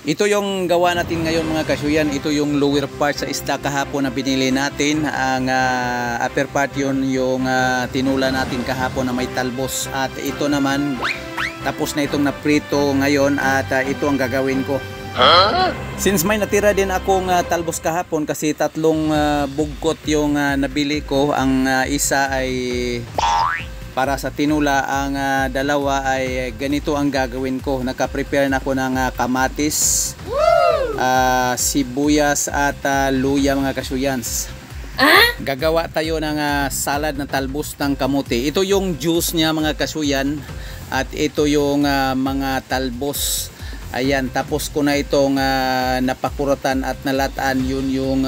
Ito yung gawa natin ngayon mga kasuyan. Ito yung lower part sa isda kahapon na binili natin. Ang upper part yun yung tinula natin kahapon na may talbos. At ito naman, tapos na itong naprito ngayon at ito ang gagawin ko. Since may natira din akong talbos kahapon kasi tatlong bugkot yung nabili ko. Ang isa ay para sa tinula, ang dalawa ay ganito ang gagawin ko. Naka-prepare na ako ng kamatis, sibuyas at luya mga kasuyans. Gagawa tayo ng salad na talbos ng kamote. Ito yung juice niya mga kasuyan at ito yung mga talbos. Ayan, tapos ko na itong napakuratan at nalataan. Yun yung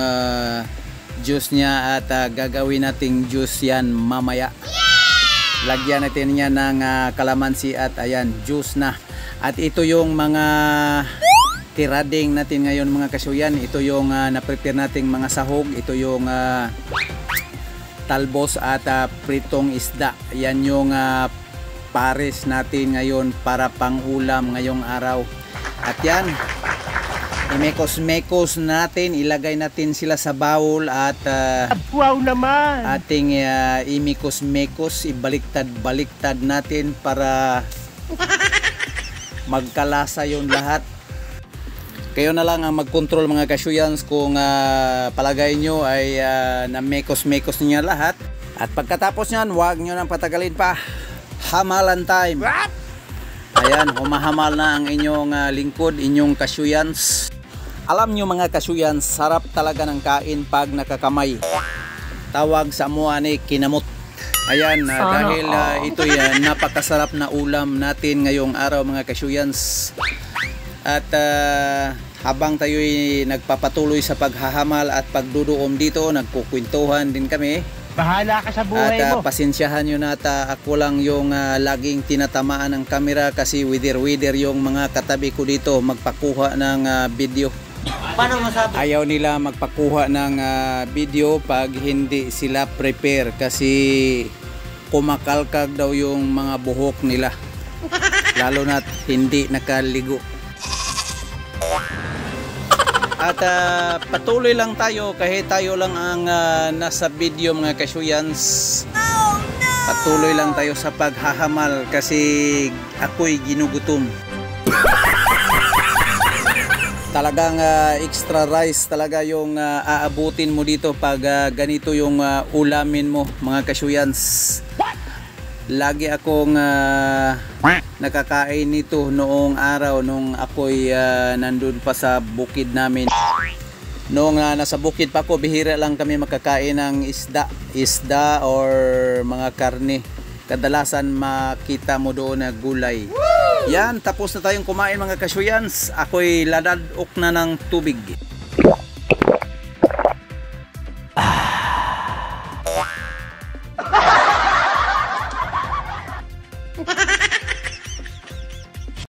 juice niya at gagawin nating juice yan mamaya. Lagyan natin niya ng kalamansi at ayan, juice na. At ito yung mga tirading natin ngayon mga kasuyan. Ito yung na-prepare nating mga sahog. Ito yung talbos at pritong isda. Yan yung pares natin ngayon para pang-ulam ngayong araw. At yan, imekos-mekos natin, ilagay natin sila sa bowl at wow naman! Ating imikos-mekos, ibaliktad-baliktad natin para magkalasa yung lahat. Kayo na lang ang mag-control mga kasuyans kung palagay nyo ay na-mekos-mekos niya lahat. At pagkatapos nyan, huwag nyo nang patagalin pa. Hamalan time! Ayan, humahamal na ang inyong lingkod, inyong kasuyans. Alam nyo mga kasuyans, sarap talaga ng kain pag nakakamay. Tawag sa mua ni kinamot. Ayan, dahil ito yan, napakasarap na ulam natin ngayong araw mga kasuyans. At habang tayo'y nagpapatuloy sa paghahamal at pagduduom dito, nagkukwentuhan din kami. Bahala ka sa buhay mo. At pasensyahan nyo na ako lang yung laging tinatamaan ng camera kasi wither yung mga katabi ko dito magpakuha ng video. Paano masabi? Ayaw nila magpakuha ng video pag hindi sila prepare kasi kumakalkag daw yung mga buhok nila. Lalo na't hindi nakaligo. At patuloy lang tayo kahit tayo lang ang nasa video mga kasuyans. Patuloy lang tayo sa paghahamal kasi ako'y ginugutom. Talagang extra rice talaga yung aabutin mo dito pag ganito yung ulamin mo mga kasuyans. Lagi akong nakakain nito noong araw nung ako'y nandun pa sa bukid namin. Noong nasa bukid pa ako, bihira lang kami makakain ng isda or mga karne. Kadalasan makita mo doon na gulay. Yan, tapos na tayong kumain mga kasuyans. Ako'y ladadok na ng tubig.